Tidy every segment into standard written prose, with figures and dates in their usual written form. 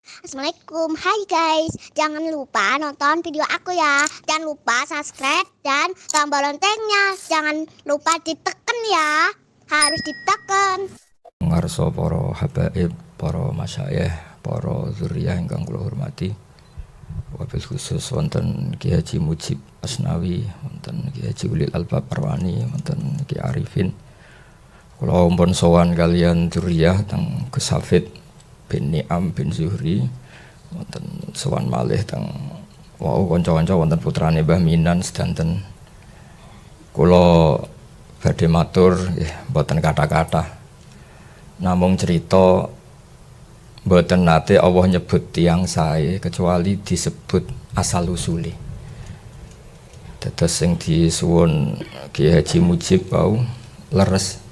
Assalamualaikum, hai guys. Jangan lupa nonton video aku ya. Jangan lupa subscribe dan tombol loncengnya. Jangan lupa ditekan ya. Harus ditekan. Ngarso para habaib, para masyayikh, para zuriyah ingkang kula hormati. Wabil khusus wonten Ki Haji Mujib Asnawi, wonten Ki Haji Ulil Albab Arwani, wonten Ki Arifin. Kula ampun sowan kalian zuriyah teng Gus Hafid bin Ni'am bin Zuhri, wonten sowan malih teng wau kanca-kanca wonten putrane Mbah Minan sedanten. Kula badhe matur nggih mboten kata-kata. Namung cerita mboten nate Allah nyebut tiyang sae kecuali disebut asal usule. Dados sing disuwun Ki Haji Mujib wau leres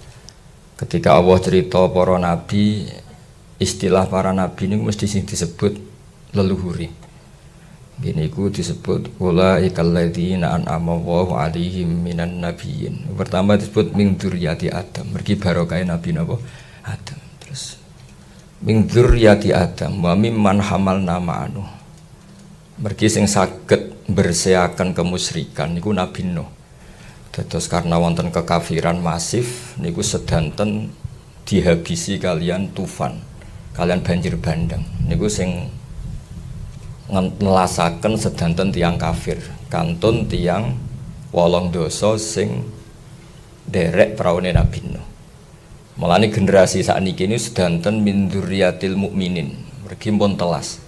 ketika Allah cerita para nabi, istilah para nabi niku mesti sing disebut leluhuri. Gini ku disebut ulaikal ladzina an'ama Allahu 'alaihim minan nabiyyin. Pertama disebut min dzurriyyati Adam, mergi barokah nabi napa Adam. Terus min dzurriyyati Adam wa mimman hamalna ma'anu. Mergi sing saged berseaken kemusyrikan niku Nabi Nuh. Dados karena wonten kekafiran masif niku sedanten dihabisi kalian tufan, kalian banjir bandang. Niku sing nelasaken sedanten tiang kafir, kantun tiang wolong dosa sing derek praune Nabi Nuh. Mulane generasi sakniki ini sedanten min dzurriyyatil mukminin, mergi pun telas.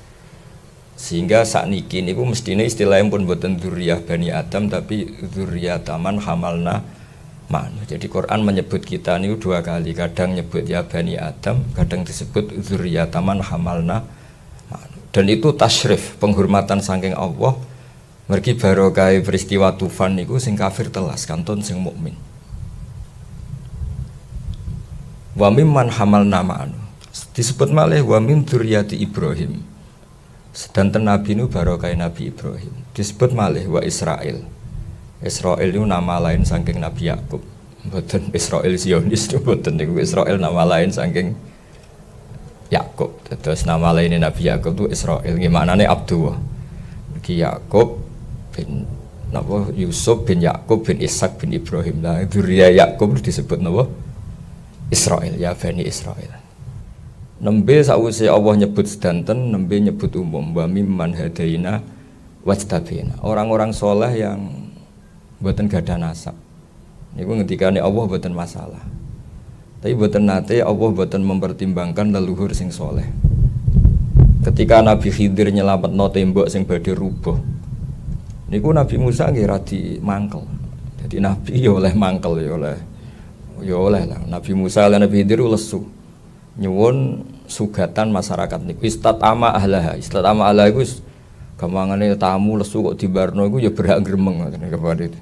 Sehingga sakniki niku mestine istilahnya pun boten dzurriyyah Bani Adam tapi dzurriyyataman hamalna ma'nu. Jadi Quran menyebut kita niku dua kali, kadang nyebut ya Bani Adam, kadang disebut dzurriyyataman hamalna ma'nu. Dan itu tasyrif, penghormatan saking Allah. Mergi barokah peristiwa tufan niku sing kafir telas, kantun sing mukmin. Wa mimman hamalna ma'anu disebut malih wa min dzurriyyati Ibrahim. Sedanten nabi nu barokah Nabi Ibrahim. Disebut malih wa Israil. Israil itu nama lain saking Nabi Yakub. Mboten Israil Zionis mboten niku Israil nama lain saking Yakub. Terus nama lain Nabi Yakub itu Israil. Gimana nih Abdullah? Ki Yakub bin napa Yusuf bin Yakub bin Ishak bin Ibrahim. Lah dzurriyyah Yakub disebut napa? Israel, ya Bani Israel. Nembe sawise Allah nyebut sedanten, nembe nyebut umum wa mimman hadaina wajtabina. Orang-orang soleh yang mboten gadah nasab. Niku ngendikane Allah mboten masalah. Tapi mboten nate Allah mboten mempertimbangkan leluhur sing soleh. Ketika Nabi Khidir nyelametno tembok sing badhe rubuh. Niku Nabi Musa nggih radi mangkel. Jadi Nabi ya oleh mangkel ya oleh lah. Nabi Musa lan Nabi Khidir lesu nyuwun sugatan masyarakat niku istatama ahlaha. Istatama ahlaha iku gampangane tamu lesu kok dibarno iku ya berhak gremeng ngoten kepada itu.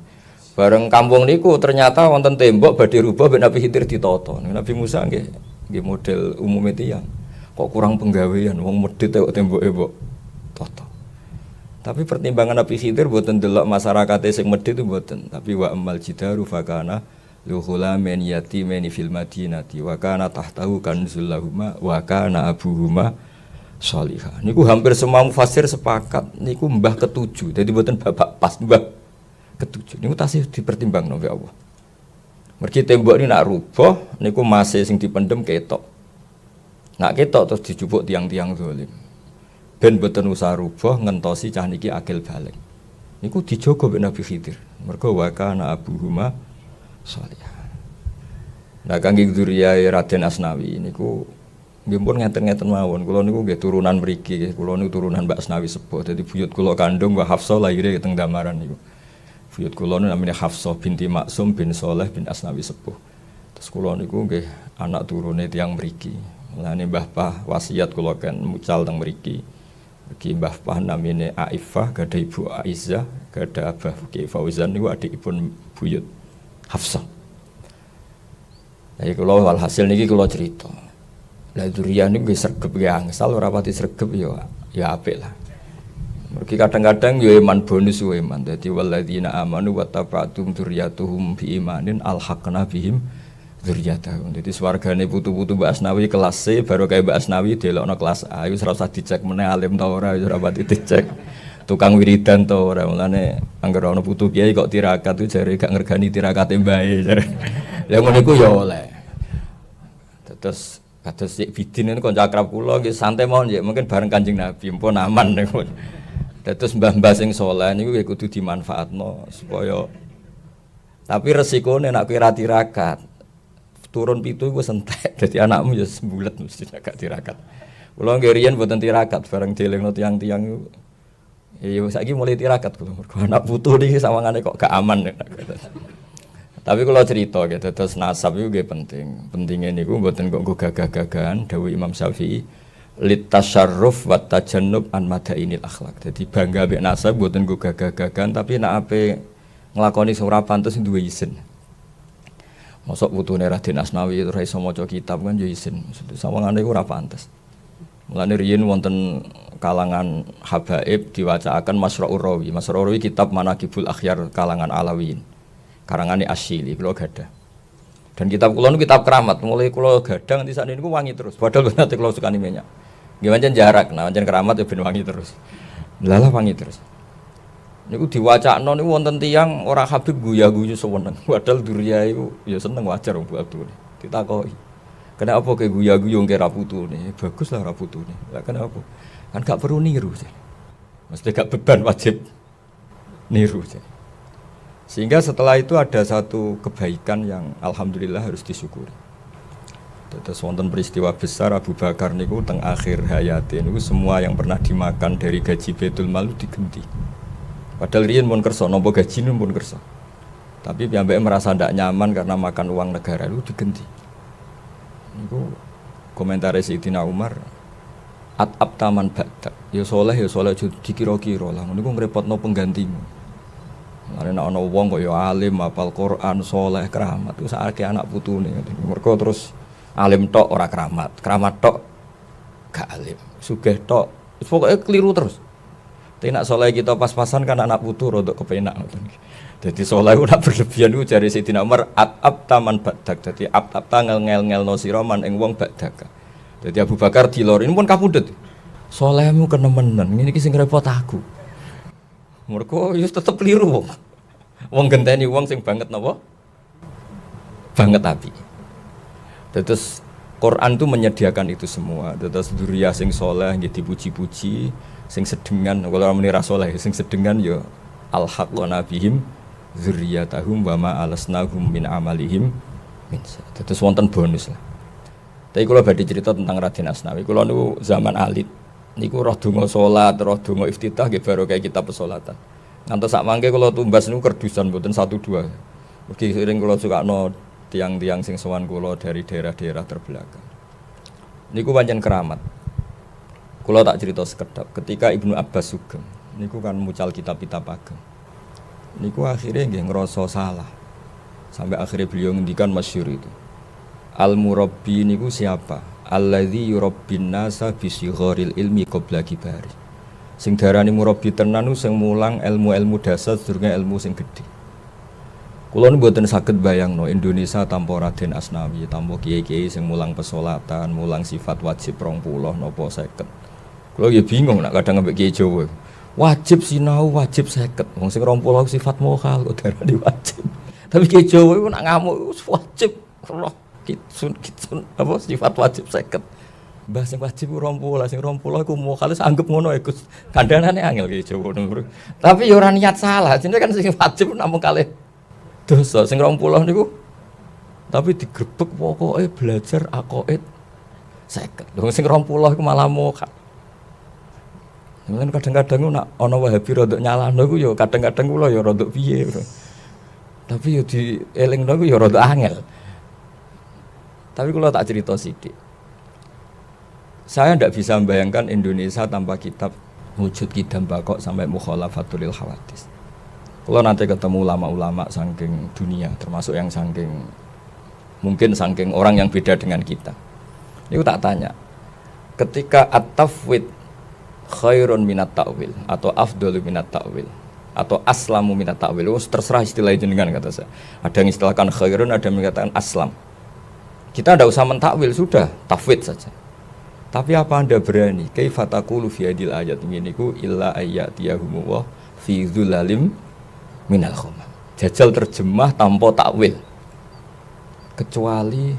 Bareng kampung niku ternyata wonten tembok badhe rubah ben Nabi Khidir ditata. Nabi Musa nggih model umume tiyang. Kok kurang penggawean wong medhit kok temboke mbok tata. Tapi pertimbangan Nabi Khidir mboten delok masyarakate sing medhit itu mboten, tapi wa amal jidaru fakana luhula men yatimeni fil madinati wa kana tahtahu kanzul lahuma wa kana abuhuma sholihah. Niku hampir semua mufassir sepakat niku mbah ketujuh. Jadi mboten bapak pas mbah ketujuh. Niku tasih dipertimbangno oleh Allah. Mergi tembok ini nak rubuh niku masih sing dipendem ketok. Nak ketok terus dijupuk tiang-tiang zalim. Ben mboten usah rubuh ngentosi cah niki akil balik. Niku dijogo mbek Nabi Khidir. Mergo wa kana abuhuma sholihah. Nah kangge dzurriyyah Raden Asnawi niku nggih pun ngeten-ngeten mawon. Kula niku nggih turunan mriki, kula niku turunan Mbak Asnawi sepuh. Dadi buyut kula kandung Mbak Hafsah lahire teng Damaran niku. Buyut kula niku namine Hafsah binti Maksum bin Saleh bin Asnawi sepuh. Terus kula niku nggih anak turune tiyang mriki. Mulane Mbah Pah wasiat kula kan mucal teng mriki. Mriki Mbah Pah namine Aifah, gadah Ibu Aizzah, gadah Abah Ki Fauzan niku adikipun buyut Hafsah. Jadi kalau walhasil niki kalau cerita, lah dzurriyyah niku nggih sregep nggih angsal ora pati sregep ya apik lah. Mergi kadang-kadang yo iman bonus yo iman. Dadi walladzina amanu wa taba'tum dzurriyyatuhum bi imanin alhaqna bihim dzurriyyatahum. Dadi swargane putu-putu Mbak Asnawi kelas C baru kayak Mbak Asnawi delokno kelas A wis ora usah dicek meneh alim ta ora wis ora pati dicek. Tukang wiridan ta ora mulane anggere ana putu kiai kok tirakat tuh jare gak ngergani tirakate mbae jare. Lah ngono iku ya oleh. Terus kados Sik Bidin niku kanca akrab kula nggih santai mawon nggih mungkin bareng Kanjeng Nabi mpun aman niku. Terus mbah-mbah sing saleh niku ya kudu dimanfaatno supaya tapi resikone nek kowe ra tirakat turun pitu iku entek dadi anakmu ya sembulet mesti gak tirakat. Kula nggih riyen mboten tirakat bareng dielingno tiyang-tiyang iku. Ya saiki mulai tirakat kula mergo anak putu niki sawangane kok gak aman. Tapi kalau cerita gitu, terus nasab itu penting. Pentingnya niku mboten kok gagah-gagahan dawuh Imam Syafi'i litasyarruf wa tajannub an madainil akhlak. Jadi bangga mbek nasab mboten gagah-gagahan tapi nek ape nglakoni sing ora pantes duwe izin. Mosok putune Raden Asnawi ora iso maca kitab kan yo izin. Sawangane iku ora pantes. Mulane riyen wonten kalangan habaib diwacaaken Masra'ur Rawi. Masra'ur Rawi kitab Manaqibul Akhyar kalangan Alawiyin. Karangane Asyili kula gadah. Dan kitab kula niku kitab keramat, mulai kula gadah nganti sakniki niku wangi terus. Padahal nate kula sukani minyak. Nggih pancen jarak, nah pancen keramat ya ben wangi terus. Lalah wangi terus. Niku diwacakno niku wonten tiyang ora Habib guya-guyu seneng. Padahal duriya iku ya seneng wajar wong Abdul. Ditakoki. Kenapa ke guya-guyu ngke ra putune? Bagus lah ra putune. Lah kenapa? Kan gak perlu niru. Mesti gak beban wajib niru. Sehingga setelah itu ada satu kebaikan yang alhamdulillah harus disyukuri. Terus wonten peristiwa besar Abu Bakar niku teng akhir hayate niku semua yang pernah dimakan dari gaji Baitul Mal digenti. Padahal riyen pun kersa nampa gaji pun kersa. Tapi piyambake merasa ndak nyaman karena makan uang negara itu digenti. Niku komentare Sayyidina Umar at-ab taman ba'dak. Ya soleh dikira-kira lah. Niku ngrepotno penggantimu. Ana ana wong kok ya alim, hafal Quran, saleh, keramat. Ku sakake anak putune. Mergo terus alim tok ora keramat, keramat tok gak alim. Sugih tok, pokoke keliru terus. Tapi nek saleh kita pas-pasan kan anak putu rodok kepenak ngoten. Dadi saleh ora berlebihan ku jare Sayyidina Umar at-ab taman badak. Dadi ab-ab tangel ngel-ngelno sira man ing wong badak. Dadi Abu Bakar dilor ini pun kapundhut. Salehmu kenemenan, ngene iki sing repot aku. Mergo yo tetep keliru wong. Wong genteni wong sing banget napa? Banget api. Terus Quran itu menyediakan itu semua. Terus dzurriyyah sing saleh nggih dipuji-puji, sing sedengan kalau muni ra saleh sing sedengan yo alhaqna bihim dzurriyyatahum wa ma alasnahum min amalihim min. Terus wonten bonus lah. Tapi kalau badhe cerita tentang Raden Asnawi, kula niku zaman alit niku roh donga salat, roh donga iftitah nggih baru kayak kitab pesolatan. Ngantos sak mangke kula tumbas niku kerdusan mboten 1-2. Mugi sering kula sukakno tiang-tiang sing sowan kula dari daerah-daerah terbelakang. Niku pancen keramat. Kula tak cerita sekedap ketika Ibnu Abbas sugeng. Niku kan mucal kitab-kitab ageng. Niku akhirnya nggih ngrasa salah. Sampai akhirnya beliau ngendikan masyhur itu. Al-murabbi niku siapa? Alladzi yurabbin nasa bi sigharil ilmi qabla kibari. Sing darani murabbi tenan sing mulang ilmu-ilmu dasar sedurunge ilmu sing gedhe. Kula mboten saged bayangno Indonesia tanpa Raden Asnawi, tanpa kiai-kiai sing mulang pesolatan, mulang sifat wajib 20 napa 50. Kula ya bingung nek kadang ambek kiai Jawa. Wajib sinau, wajib 50. Wong sing 20 sifat mokal kok darani wajib. Tapi kiai Jawa iku nek ngamuk wajib roh kitsun apa sifat wajib 50. Mbah sing wajib 20, sing 20 iku mokal anggap ngono iku. Kandhanane angel kiai Jawa ngono. Tapi ya ora niat salah, jenenge kan sing wajib namung kalih dosa sing 20 niku tapi digrebek pokoke belajar aqaid 50. Lho sing 20 iku malah mokal. Mungkin kadang-kadang nak ana Wahabi rodok nyalahno iku ya kadang-kadang kula ya rodok piye. Tapi ya dielingno iku ya rodok angel. Tapi kalau tak cerita sidik, saya tidak bisa membayangkan Indonesia tanpa kitab wujud kidam bakok sampai mukhalafatul lil hawadis. Kalau nanti ketemu ulama-ulama saking dunia, termasuk yang mungkin saking orang yang beda dengan kita. Ini tak tanya, ketika at-tafwid khairun minat ta'wil atau afdalu minat ta'wil atau aslamu minat ta'wil, terserah istilah jenengan kata saya. Ada yang istilahkan khairun, ada yang mengatakan aslam. Kita tidak usah mentakwil, sudah tafwid saja. Tapi apa Anda berani? Kaifa taqulu fi hadil ayat ini ku illa ayyatiyahumullah fi dzulalim minal ghamam. Jajal terjemah tanpa takwil. Kecuali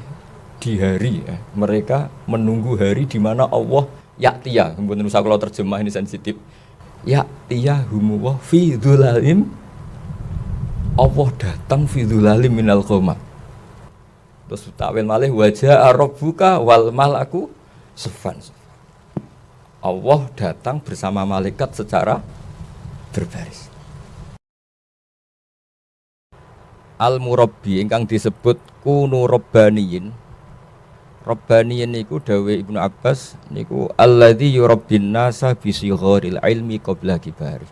di hari mereka menunggu hari di mana Allah ya'tiya. Mboten usah kalau terjemah ini sensitif. Ya'tiyahumullah fi dzulalim, Allah datang fi dzulalim minal ghamam. Terus takwil malih wajah rabbuka wal malaku safan. Allah datang bersama malaikat secara berbaris. Al-murabbi ingkang disebut kunu rabbaniyin. Rabbaniyin niku dawuh Ibnu Abbas niku alladzi yurabbin nasa bi sigharil ilmi qabla kibari.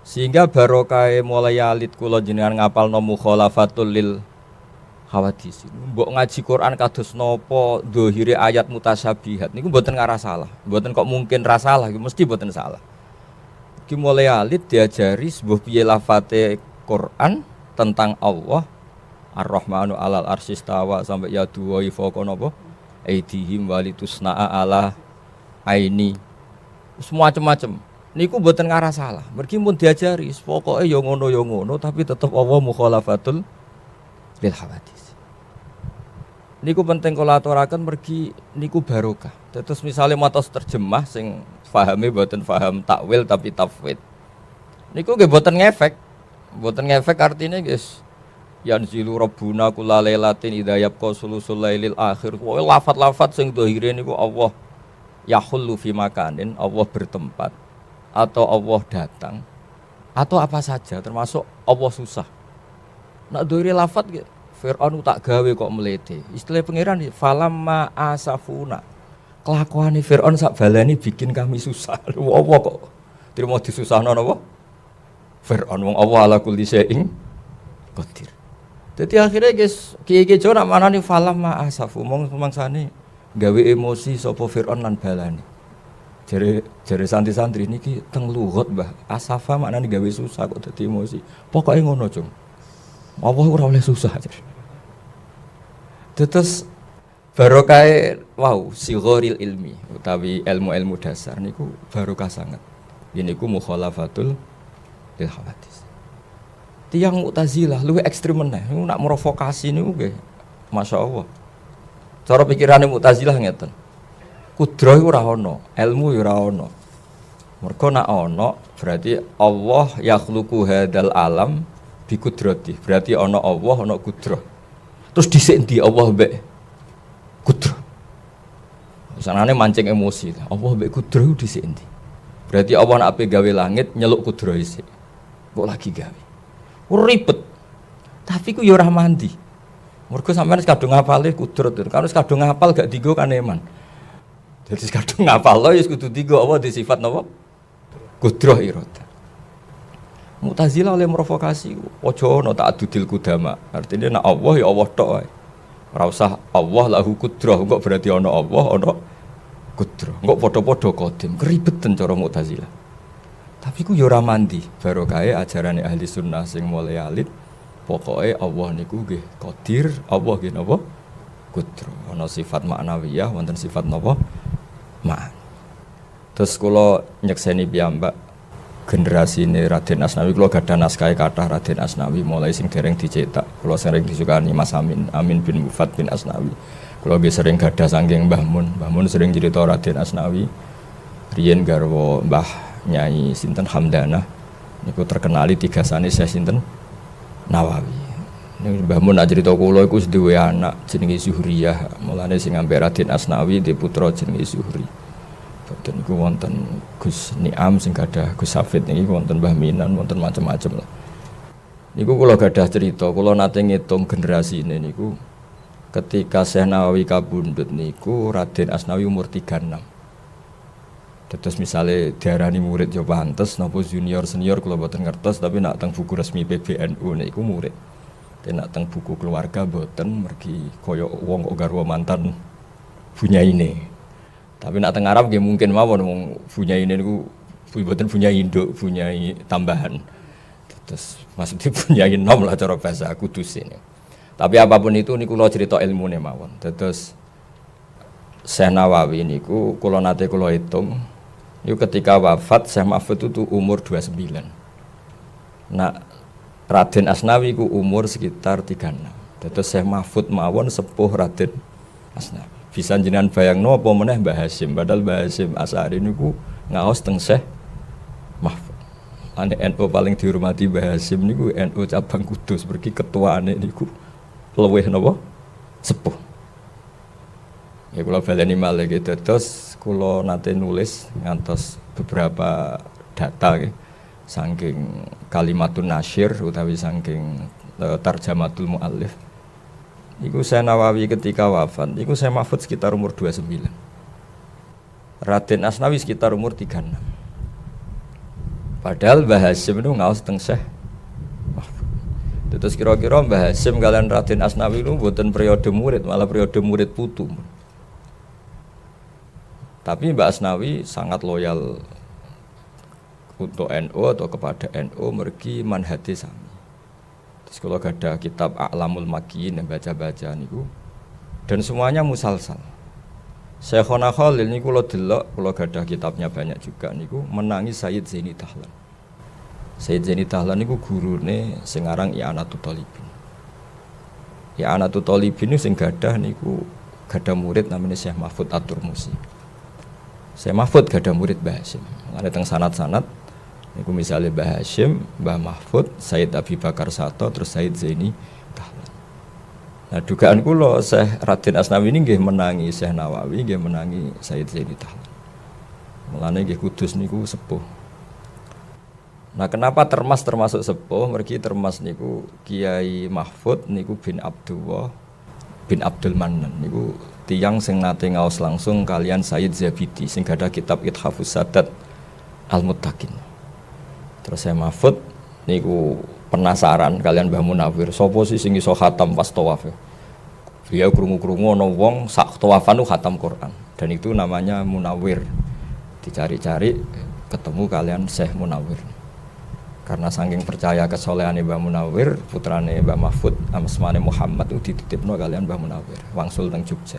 Sehingga barokah mulai alit kula jenengan ngapalno mukhalafatul lil hawadis. Mbok ngaji Quran kados napa dhahire ayat mutasyabihat niku mboten ngarah salah. Mboten kok mungkin ra salah, mesti mboten salah. Iki mulai alit diajari sebuah piye lafate Quran tentang Allah Ar-Rahmanu 'alal arsy istawa sampai ya duwa fawqa napa aidihim walitusna'a ala aini. Semua macam-macam. Niku mboten ngarah salah. Mergi pun diajari pokoke ya ngono tapi tetep Allah mukhalafatul lil hawadis. Niku penting kula aturaken mergi niku barokah. Terus misalnya matos terjemah sing pahami mboten paham takwil tapi tafwid. Niku nggih mboten ngefek. Mboten ngefek artinya guys. Yanzilu rabbuna kullailatin idza yabqa sulusul lailil akhir. Pokoke lafat-lafat sing dhahire niku Allah yahullu fi makanin, Allah bertempat atau Allah datang atau apa saja termasuk Allah susah. Nak dhahire lafat gitu. Fir'aun tak gawe kok melete. Istilah pangeran falamma asafuna. Kelakuane Fir'aun sak balani bikin kami susah. Allah kok terima disusahno napa? Fir'aun wong Allah ala kulli syai'in qadir. Jadi akhirnya guys, kiai-kiai Jawa nak manani falamma asafu mangsane gawe emosi sapa Fir'aun lan balani. Jare santri-santri niki teng lughat Mbah. Asafa maknane gawe susah kok dadi emosi. Pokoke ngono, Cung. Allah ora oleh susah aja. Terus barokah wow sighoril ilmi utawi ilmu-ilmu dasar niku barokah sangat. Niku mukhalafatul lil hawadis. Tiang Mu'tazilah luwih ekstrem meneh. Nak merovokasi niku nggih masyaallah. Cara pikirane Mu'tazilah ngeten. Kudrah ora ana, ilmu ora ana. Mergo nak ana berarti Allah yakhluqu hadzal alam bi kudrati. Berarti ana Allah, ana kudrah. Terus dhisik endi Allah mbek kudrah. Sanane mancing emosi. Allah mbek kudrah dhisik endi? Berarti Allah nak ape gawe langit nyeluk kudrah isik. Kok lagi gawe. Ribet. Tapi ku ya ora mandi. Mergo sampean wis kadung ngapale kudrah. Kan wis kadung ngapal gak dienggo kan eman. Jadi kadung ngapal lo ya kudu dienggo Allah di sifat napa? Kudrah irada. Mu'tazilah oleh merovokasi, ojo ana ta'addudil qudama. Artinya nak Allah ya Allah tok wae. Ora usah Allah lahu kudrah, kok berarti ana Allah, ana kudrah. Kok padha-padha qadim, keribetan cara Mu'tazilah. Tapi ku ya ora mandi, barokahe ajarane ahli sunnah sing mulai alit. Pokoke Allah niku nggih qadir, Allah nggih napa? Kudrah. Ana sifat maknawiyah, wonten sifat napa? Ma'an. Terus kula nyekseni piyambak generasi ini Raden Asnawi, kalau gadah naskah kata Raden Asnawi mulai sing dereng dicetak, kalau sering disukani Mas Amin bin Mufad bin Asnawi, kalau sering gadah sangking Mbah Mun sering cerita Raden Asnawi, riyen garwa Mbah Nyai sinten Hamdanah, niku terkenali tiga sane saya sinten Nawawi. Ini Mbah Mun cerita kula iku duwe anak jenenge Zuhriyah, mulane sing ambek Raden Asnawi di putra jenenge Zuhri. Dan niku wonten Gus Niam sing gadah Gus Safid niki wonten Mbah Minan wonten macam-macam lah. Niku kula gadah cerita, kula nate ngitung generasi ini niku ketika Syekh Nawawi kabundut niku Raden Asnawi umur 36. Terus misalnya diarani murid yo pantes napa junior senior kula boten ngertos tapi nak teng buku resmi PBNU niku murid. Tapi nak teng buku keluarga boten mergi kaya wong kok garwa mantan bunyaine. Tapi nak teng Arab nggih mungkin mawon wong bunyaine niku mboten bunyai induk, bunyai tambahan. Terus maksudnya bunyai nom lah cara bahasa Kudus ini. Tapi apapun itu niku kula cerita ilmune mawon. Terus Syekh Nawawi niku kula nate kula hitung niku ketika wafat Syekh Mahfud itu umur 29. Nah, Raden Asnawi ku umur sekitar 36. Terus Syekh Mahfud mawon sepuh Raden Asnawi. Bisa jenengan bayangno apa meneh Mbah Hasyim, padahal Mbah Hasyim Asy'ari niku ngaos teng Syekh Mahfud. Ane NU paling dihormati Mbah Hasyim niku NU cabang Kudus, pergi ketuaane niku luwih napa sepuh. Ya kula baleni malih gitu. Terus kula nate nulis ngantos beberapa data nggih saking kalimatun nasyir utawi saking tarjamatul muallif. Iku Syekh Nawawi ketika wafat, iku Syekh Mahfud sekitar umur 29. Raden Asnawi sekitar umur 36. Padahal Mbah Hasyim itu ngaos teng Syekh Mahfud. Terus kira-kira Mbah Hasyim kalian Raden Asnawi itu buatan periode murid, malah periode murid putu. Tapi Mbah Asnawi sangat loyal untuk NU atau kepada NU mergi manhati sami. Terus kalau ada kitab A'lamul Makiyin yang baca-baca niku dan semuanya musalsal. Syekhona Khalil niku kula delok, kula gadah kitabnya banyak juga niku menangi Sayyid Zaini Dahlan. Sayyid Zaini Dahlan niku gurune sing aran I'anatul Thalibin. I'anatul Thalibin niku sing gadah niku gadah murid namanya Syekh Mahfud At-Turmusi. Syekh Mahfud gadah murid Mbah Hasyim. Ada teng sanad-sanad niku misalnya Mbah Hasyim, Mbah Mahfud, Sayyid Abi Bakar Sato, terus Sayyid Zaini Dahlan. Nah dugaan kula Syekh Raden Asnawi ini nggih menangi Syekh Nawawi, nggih menangi Sayyid Zaini Dahlan. Mulane nggih Kudus niku sepuh. Nah kenapa termasuk sepuh? Mergi termas niku Kiai Mahfud niku bin Abdullah bin Abdul Manan niku tiyang sing nate ngaos langsung kalian Sayyid Zabidi sing gadah kitab Ithafus Sadat Al-Muttaqin. Terus saya Mahfud niku penasaran kalian Mbah Munawir sapa sih sing iso khatam pas tawaf. Beliau krungu-krungu ana wong sak tawafan khatam Quran dan itu namanya Munawir. Dicari-cari ketemu kalian Syekh Munawir. Karena saking percaya kesolehane Mbah Munawir, putrane Mbah Mahfud asmane Muhammad itu dititipno kalian Mbah Munawir wangsul teng Jogja.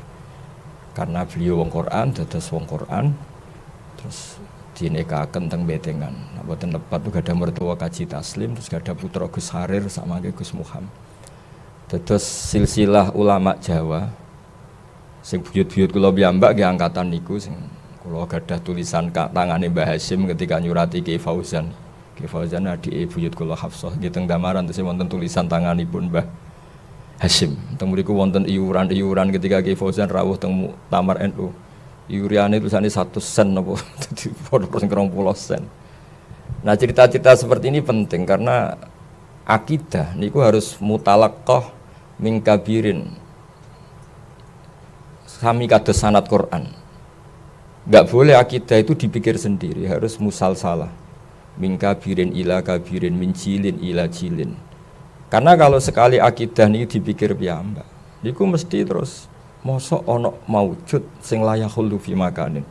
Karena beliau wong Quran, dados wong Quran. Terus dinikahaken teng Betengan. Nah, boten lepat tuh gadah mertua Kaji Taslim, terus gadah putra Gus Harir sama Gus Muhammad. Terus silsilah ulama Jawa sing buyut-buyut kula piyambak nggih angkatan niku sing kula gadah tulisan tangane Mbah Hasyim ketika nyurati Ki Fauzan. Ki Fauzan adike buyut kula Hafsah nggih teng Damaran terus wonten tulisan tanganipun Mbah Hasyim. Teng mriku wonten iuran-iuran ketika Ki Fauzan rawuh teng Muktamar NU. Iuriane tulisane 100 sen napa dadi 20 sen. Nah, cerita-cerita seperti ini penting karena akidah niku harus mutalaqqah min kabirin. Sami kados sanad Quran. Enggak boleh akidah itu dipikir sendiri, harus musalsalah. Min kabirin ila kabirin, min jilin ila jilin. Karena kalau sekali akidah ini dipikir piyambak, niku mesti terus mosok ana maujud sing layak khulu fi makanin.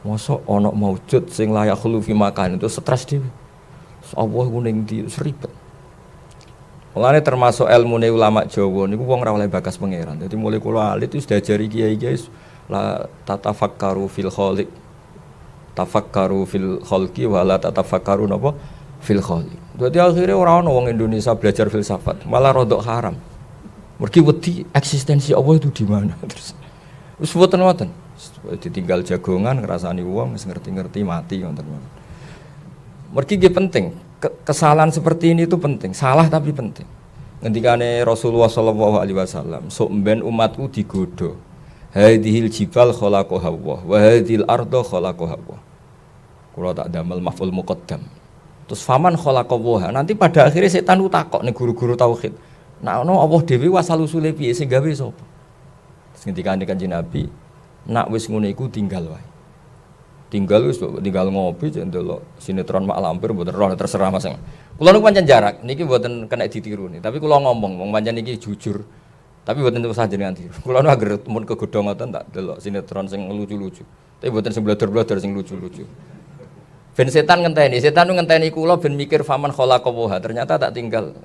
Mosok ana maujud sing layak khulu fi makanin itu stres dhewe. Allah ku ning ndi seribet. Mulane termasuk ilmune ulama Jawa niku wong ora oleh bakas pangeran. Dadi mulai kula alit wis diajari kiai-kiai la tatafakkaru fil khaliq. Tafakkaru fil khalqi wa la tatafakkaru napa fil khaliq. Dadi akhire ora ana wong Indonesia belajar filsafat, malah rodok haram. Mergi wedi eksistensi Allah itu di mana terus. Wis boten-boten. Ditinggal jagongan ngrasani wong wis ngerti-ngerti mati ngoten. Mergi nggih penting. Kesalahan seperti ini itu penting. Salah tapi penting. Ngendikane Rasulullah sallallahu alaihi wasallam, sok mben umatku digodho. Hadhil jibal khalaqaha Allah wa hadhil arda khalaqaha Allah. Kula tak damel maf'ul muqaddam. Terus faman khalaqaha. Nanti pada akhirnya setan ku takok ning guru-guru tauhid. Nah, ono Allah dhewe wasal usule piye sing gawe sapa? Terus ngendikane Kanjeng Nabi, nak wis ngene iku tinggal wae. Tinggal ngopi ndelok sinetron mak lampir mboten roh terserah Mas. Kula niku pancen jarak, niki mboten kena ditiru nih. Tapi kula ngomong wong pancen niki jujur. Tapi mboten usah jenengan tiru. Kula nu agar mun kegodho ngoten tak delok sinetron sing lucu-lucu. Tapi mboten sing blodor-blodor sing lucu-lucu. Ben setan ngenteni kula ben mikir faman khalaqaha. Ternyata tak tinggal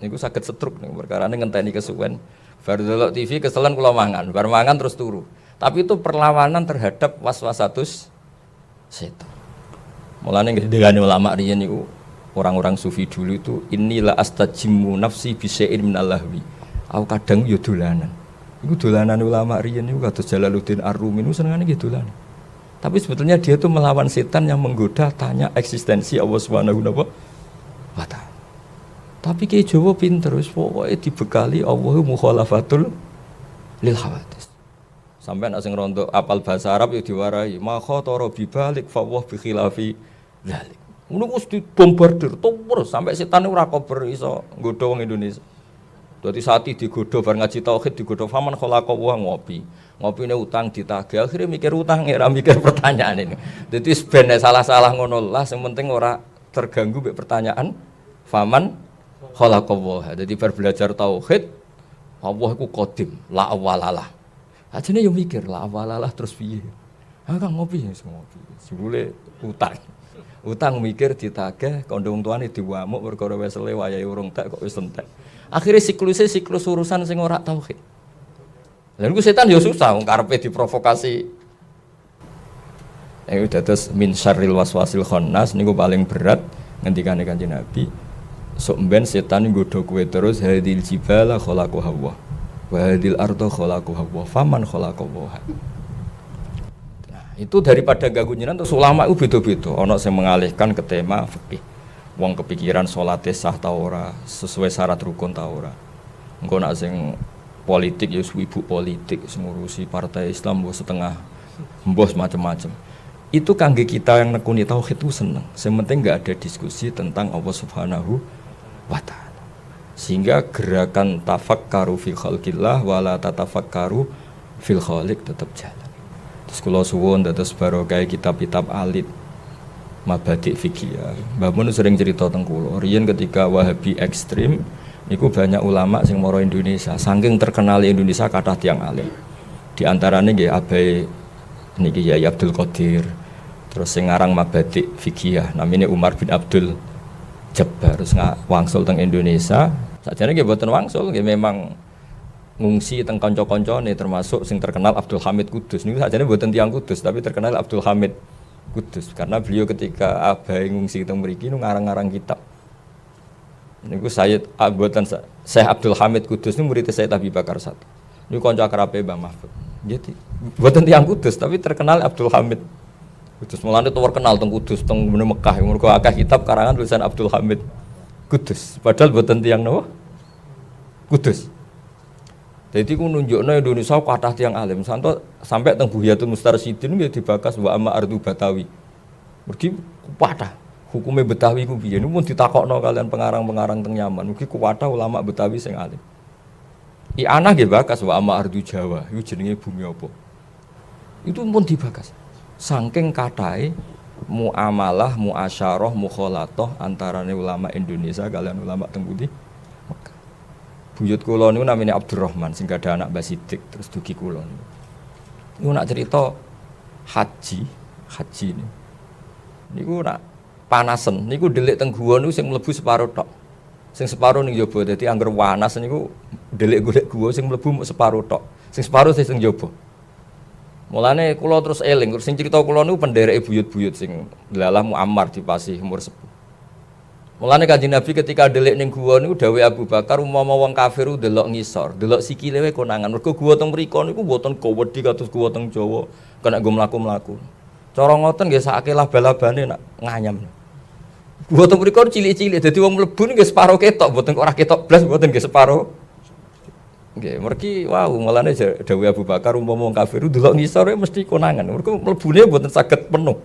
Niku saged setruk niku perkarane ngenteni kesuwen. Bar delok TV keselen kula mangan, bar mangan terus turu. Tapi itu perlawanan terhadap waswasatus setan. Mulane nggih dene ulama riyen niku orang-orang sufi dulu itu inilah astajimmu nafsi bisya'in minal lahwi. Aku kadang yo dolanan. Iku dolanan ulama riyen niku kados Jalaluddin Ar-Rumi niku senengane nggih dolanan. Tapi sebetulnya dia itu melawan setan yang menggoda tanya eksistensi Allah Subhanahu wa ta'ala. Tapi Ki Jawa pinter wis pokoke dibekali Allahu mukhalafatul lil hawadis. Sampai nek sing rondo apal bahasa Arab ya diwarai ma khatara bi balik fa wa bi khilafi dzalik. Ngono wis dibombardir terus sampai setan ora kober iso nggodha wong Indonesia. Dadi sati digodha bar ngaji tauhid digodha faman khalaqa wa ngopi. Ngopine utang ditagih akhirnya mikir utang ora mikir pertanyaan ini. Dadi ben salah-salah ngono lah sing penting ora terganggu mek pertanyaan faman khalaqa wa. Dadi bar belajar tauhid Allah iku qadim la awalalah. Ajane yo mikir la awalalah terus piye. Ah Kang ngopi wis ngopi. Jebule utang. Utang mikir ditagih kandha wong tuane diwamuk perkara wesele wayahe urung tak kok wis entek. Akhirnya siklus urusan sing ora tauhid. Lha niku setan ya susah wong karepe diprovokasi. Ayo dados min syarril waswasil khannas niku paling berat ngendikane Kanjeng Nabi. Sok mben setan nggodha kowe terus hadil jibala khalaqu hawa. Wa hadil arda khalaqu hawa. Faman khalaqu hawa. Nah, itu daripada ganggu jenengan terus ulama itu beda-beda. Ana sing mengalihkan ke tema fikih. Wong kepikiran salate sah ta ora, sesuai syarat rukun ta ora. Engko nek sing politik ya ibu politik ngurusi partai Islam mbok setengah mbos macam-macam. Itu kangge kita yang nekuni tauhid itu seneng. Sing penting enggak ada diskusi tentang Allah Subhanahu wa ta'ala. Sehingga gerakan tafakkaru fi khalqillah wala tatafakkaru fil khaliq tetap jalan. Terus kula suwun dados barokah kitab-kitab alit Mabadi' fikih. Mbah Mun sering cerita teng kula, riyen ketika Wahabi ekstrim niku banyak ulama sing mara Indonesia, saking terkenal Indonesia kathah tiyang alim. Di antarane nggih Abai niki Yai Abdul Qadir. Terus sing aran Mabadi' fikih namine Umar bin Abdul Jabbar terus wangsul teng Indonesia. Sakjane nggih boten wangsul, nggih memang ngungsi teng kanca-kancane termasuk sing terkenal Abdul Hamid Kudus. Niku sakjane boten tiyang Kudus tapi terkenal Abdul Hamid Kudus karena beliau ketika Abai ngungsi teng mriki nu ngarang-ngarang kitab. Niku Sayyid Abutan Syekh Abdul Hamid Kudus niku murid Sayyid Abi Bakar I. Niku kanca akrabe Mbah Mahfud. Jadi boten tiyang Kudus tapi terkenal Abdul Hamid Kudus. Mulane terkenal teng Kudus teng Mekah mergo akeh kitab karangan tulisan Abdul Hamid Kudus. Padahal boten tiyang napa? Kudus. Jadi ku nunjukno Indonesia kathah tiyang alim. Sampai teng Buhyatul Mustarsyidin nggih dibakas wa amma ardu Batawi. Mergi kuwatah. Hukume Betawi ku piye? Niku mun ditakokno kalian pengarang-pengarang teng Yaman. Mugi kuwatah ulama Betawi sing alim. Ana nggih bakas wa amma ardu Jawa. Iku jenenge bumi apa? Itu pun dibakas. Saking kathahe muamalah, muasyarah, mukhalatah antarane ulama Indonesia kalian ulama teng pundi? Buyut kula niku namine Abdurrahman sing gadah anak Mbah Sidik terus dugi kula niku. Niku nak cerita haji niku nak panasen niku ndelik teng guwa niku sing mlebu separo tok. Sing separo ning jaba dadi angger panas niku ndelik golek guwa sing mlebu mung separo tok. Sing separo sing jaba. Mulane kula terus eling sing cerita kula niku pendereke buyut-buyut sing delalah Muammar dipasih umur sepuh. Mulane Kanjeng Nabi ketika ndelik ning guwa niku dawuh Abu Bakar umpama wong kafir ndelok ngisor, ndelok sikile wae konangan. Mergo guwa teng mriko niku mboten kowedi kados guwa teng Jawa, kena nggo mlaku-mlaku. Cara ngoten nggih sakake laba-labane nak nganyam. Guwa teng mriko cilik-cilik dadi wong mlebu nggih separo ketok, mboten ora ketok blas, mboten nggih separo. Nggih, mergi wau mulane dawuh Abu Bakar umpama wong kafir ndelok ngisor mesti konangan. Mergo mlebune mboten saged penuh.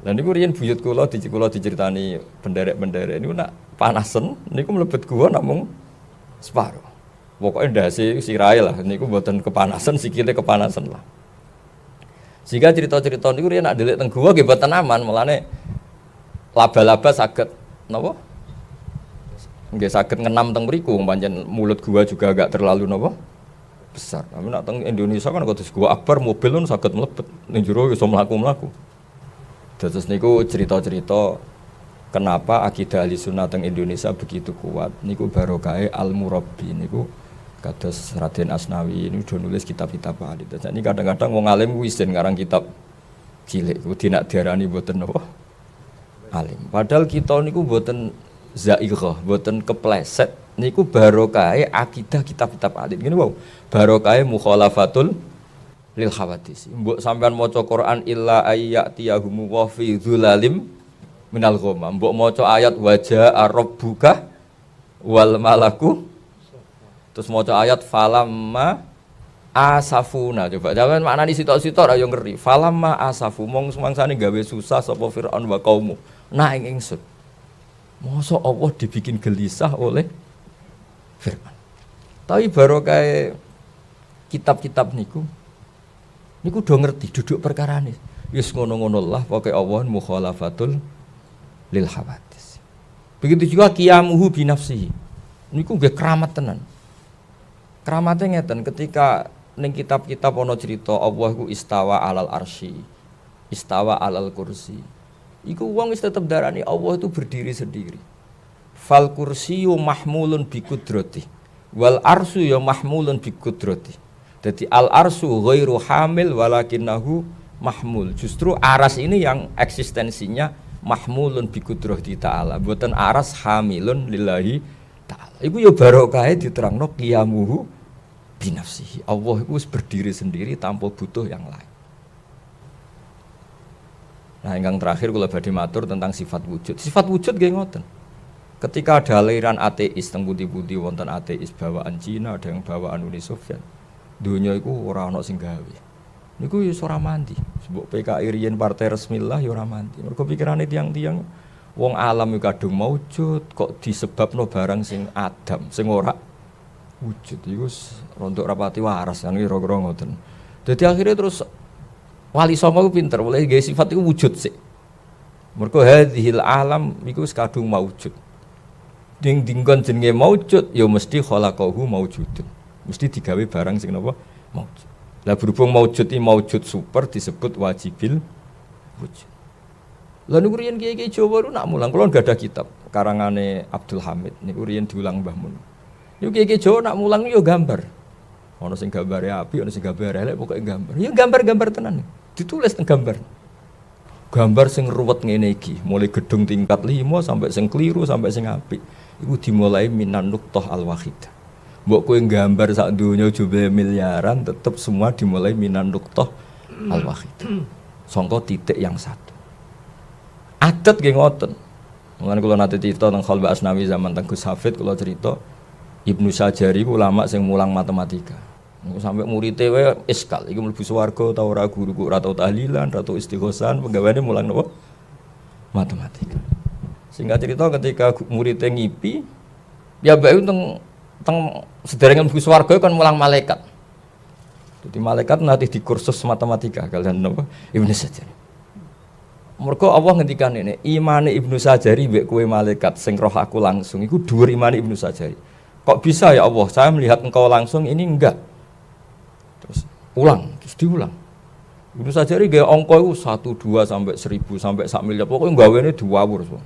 Lah niku riyen buyut kula diceritani penderek-penderek niku nak panasen niku mlebet gua namung separo. Pokoke ndase sirahe lah niku mboten kepanasan sikile kepanasan lah. Sehingga cerita-cerita niku riyen nak ndelik teng gua nggih mboten aman, mulane laba-laba saged napa? Nggih saged ngenam teng mriku pancen mulut gua juga agak terlalu napa? Besar. Tapi nak teng Indonesia kan kados gua akbar mobil pun saged mlebet ning jero iso mlaku-mlaku. Terus niku cerita-cerita kenapa akidah Ahlussunnah teng Indonesia begitu kuat niku barokah al-murabbi niku kados Raden Asnawi ini udah nulis kitab-kitab hadis. Jadi kadang-kadang wong alim ku isin ngarang kitab cilik ku dinak diarani mboten napa alim. Padahal kita niku mboten zaighah, mboten kepleset niku barokah akidah kitab-kitab hadis. Ngene wae barokah mukhalafatul lil khawadis. Mbok sampean maca Quran illa ayyatiyahum wa fi dzulalim minal ghamam. Mbok maca ayat wajaa rabbuka wal malaku terus maca ayat falamma asafuna. Coba sampean maknani sitok-sitok ra yo ngeri. Falamma asafu mong semangsane gawe susah sapa Firaun wa kaumu. Nah ing ingsun. Mosok Allah dibikin gelisah oleh Firman. Tapi barokah kitab-kitab niku do ngerti duduk perkarane. Wis ngono-ngono lah pokoke Allah mukhalafatul lil hawadis. Begitu juga qiyamuhu bi nafsihi. Niku nggih keramat tenan. Keramatnya ngeten ketika ning kitab-kitab ana cerita Allah iku istawa alal arsy, istawa alal kursi. Iku wong wis tetep darani Allah itu berdiri sendiri. Fal kursiyyu mahmulun bi qudrati wal arsyu ya mahmulun bi qudrati. Jadi al arsyu ghairu hamil walakinnahu mahmul. Justru aras ini yang eksistensinya mahmulun bi qudrati ta'ala. Mboten aras hamilun lillahi ta'ala. Iku ya barokah diterangno qiyamuhu binafsihi. Allah itu berdiri sendiri tanpa butuh yang lain. Nah, yang terakhir kula badhe matur tentang sifat wujud. Sifat wujud nggih ngoten. Ketika ada aliran ateis teng pundi-pundi wonten ateis bawaan Cina, ada yang bawaan Uni Soviet. Dunia iku ora ana sing gawe. Niku ya ora mandi. Sebab PKI riyen partai resmi lah ya ora mandi. Mergo pikirane tiang-tiang wong alam iku kadung maujud kok disebabno barang sing adam, sing ora wujud iku rontok rapati waras kan kira-kira ngoten. Dadi akhirnya terus Wali Songo ku pinter, oleh gawe sifat iku wujud sik. Mergo hadhil alam iku kadung maujud. Ding dinggon jenenge maujud ya mesti khalaqahu maujudun. Mesti digawe barang sing napa maujud. Lah berhubung maujud iki maujud super disebut wajibil wujud. Lah niku riyen kiai-kiai Jawa nak mulang kula enggak ada kitab karangane Abdul Hamid niku riyen diulang Mbah Mun. Niku kiai-kiai Jawa nak mulang yo gambar. Ana sing gambare apik, ana sing gambare elek, pokoke gambar. Ya gambar-gambar tenan. Ditulis teng gambar. Gambar sing ruwet ngene iki, mulai gedung tingkat 5 sampai sing kliru sampai sing apik. Iku dimulai minan nuqtah al-wahidah. Mbok kowe gambar sak donya jumlah miliaran tetep semua dimulai minan nuqtah al-wahidah. Sangka titik yang satu. Adat nggih ngoten. Mulane kula nate cerita teng Khalba Asnawi zaman teng Gus Hafid kula cerita Ibnu Sajari ku ulama sing mulang matematika. Sampai muridé wae iskal iki mlebu swarga ta ora guru ora tau tahlilan, ora tau istighosan, penggaweane mulang napa? Matematika. Singkat cerita ketika muridé ngipi, ya bae teng sederenge mlebu swarga kan mulang malaikat. Jadi malaikat nanti di kursus matematika kalian napa? Ibnu Sajari. Mergo Allah ngendikan ini, imane Ibnu Sajari mbek kowe malaikat sing roh aku langsung iku dhuwur imane Ibnu Sajari. Kok bisa ya Allah, saya melihat engkau langsung ini enggak. Terus ulang, terus diulang. Ibnu Sajari gaya angka itu 1, 2 sampai 1000 sampai 1 miliar. Pokoknya gawene diwawur semua.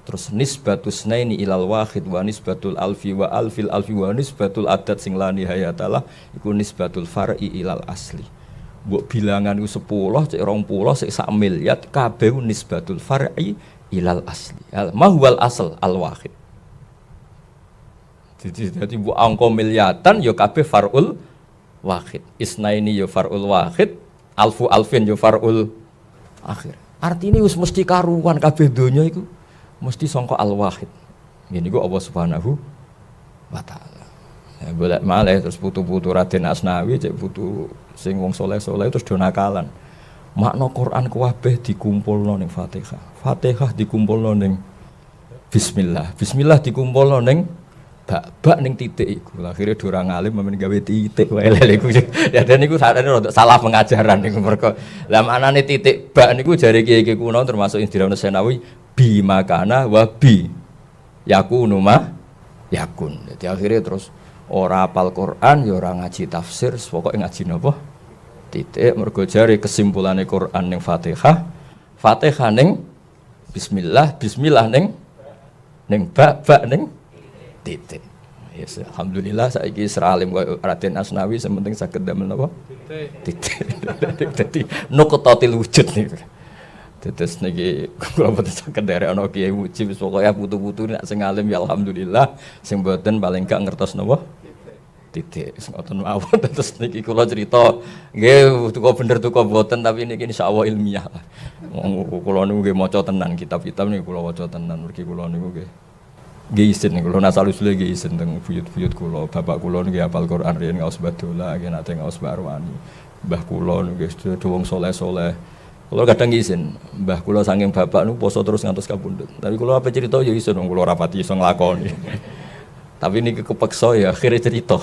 Terus nisbatus naini ilal wahid wa nisbatul alfi wa alfil alfi wa nisbatul adat sing la nihayatalah iku nisbatul far'i ilal asli. Mbok bilangan iku 10, cek 20, cek 1 miliar kabeh nisbatul far'i ilal asli. Ma huwal asl al wahid. Jadi mbok angka miliatan ya kabeh far'ul wahid. Isnaini ya far'ul wahid, alfu alfin ya far'ul akhir. Artine wis mesti karuan kabeh donya iku mesti sangka al-wahid. Ngene iku Allah Subhanahu wa taala. Ya bolak malih terus putu-putu Raden Asnawi cek putu sing wong saleh-saleh terus do nakalan. Makna Quran kabeh dikumpulno ning Fatihah. Fatihah dikumpulno ning bismillah. Bismillah dikumpulno ning bak ning titik iku. Akhire do ora ngalim men gawe titik wae lele iku. Ya dan niku sakjane rada salah pengajaran niku mergo. Lah maknane titik bak niku jare kiai-kiai kuno termasuk Indra Senawi bi makana wa bi yakunu ma yakun. Jadi akhirnya terus ora hafal Quran ya ora ngaji tafsir, pokoke ngaji napa? Titik mergo jare kesimpulane Quran ning Fatihah, Fatihah ning Bismillah, bismillah ning bak ning titik. Yes, alhamdulillah saiki seralim kaya Raden Asnawi sementing saged damel napa? Titik. Dadi nuqtatil wujud niku. Terus niki kula boten saged derek ana kiai muji wis pokoke putu-putu nek sing alim ya alhamdulillah, sing boten paling gak ngertos napa? Titik. Wis ngoten mawon terus niki kula cerita nggih tuku bener tuku boten tapi niki insyaallah ilmiah lah. Kula niku nggih maca tenan kitab-kitab niku kula waca tenan mergi kula niku nggih izin kula nasal usule nggih izin teng buyut-buyut kula. Bapak kula nggih hafal Quran riyen ngaos badola nggih nate ngaos Barwani. Mbah kula nggih sedaya wong saleh-saleh. Kula kadang izin, mbah kula saking bapak niku poso terus ngantos kapundhut. Tapi kula ape cerita ya iso kula ora pati iso nglakoni. Tapi niki kepeksa ya akhire cerita.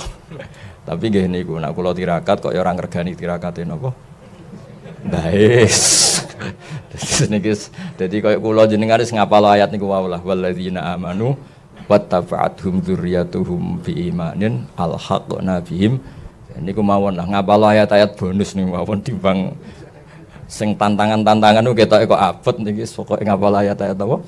Tapi nggih niku nek kula tirakat kok ya ora ngregani tirakate napa? Baes. Niki dadi koyo kula jenengan wis ngapal ayat niku wae lah walladzina amanu wattaba'athum dzurriyyatuhum biimanin alhaqna bihim. Niku mawon lah ngapal ayat-ayat bonus niku mawon timbang sing tantangan-tantangan niku ketoke kok abot niki pokoke ngapal ayat-ayat apa?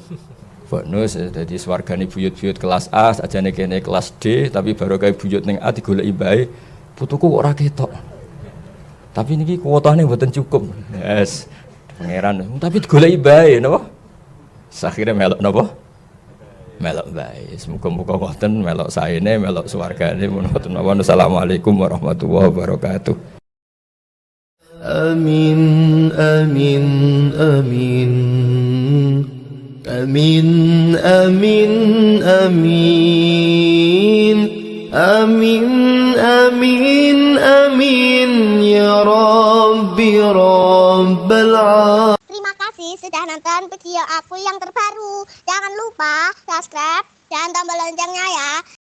Bonus dadi swargane buyut-buyut kelas A sajane kene kelas D tapi baru kae buyut ning A digoleki bae putuku kok ora ketok. Tapi niki kuotane mboten cukup. Yes. Pangeran tapi digoleki bae napa? Sakhire melok napa? Melok bae. Muga-muga wonten melok saene, melok swargane menawa mawon. Assalamualaikum warahmatullahi wabarakatuh. Amin amin amin. Amin amin amin. Amin amin amin ya Rabbi Rabbal alamin. Terima kasih sudah nonton video aku yang terbaru. Jangan lupa subscribe dan tombol loncengnya ya.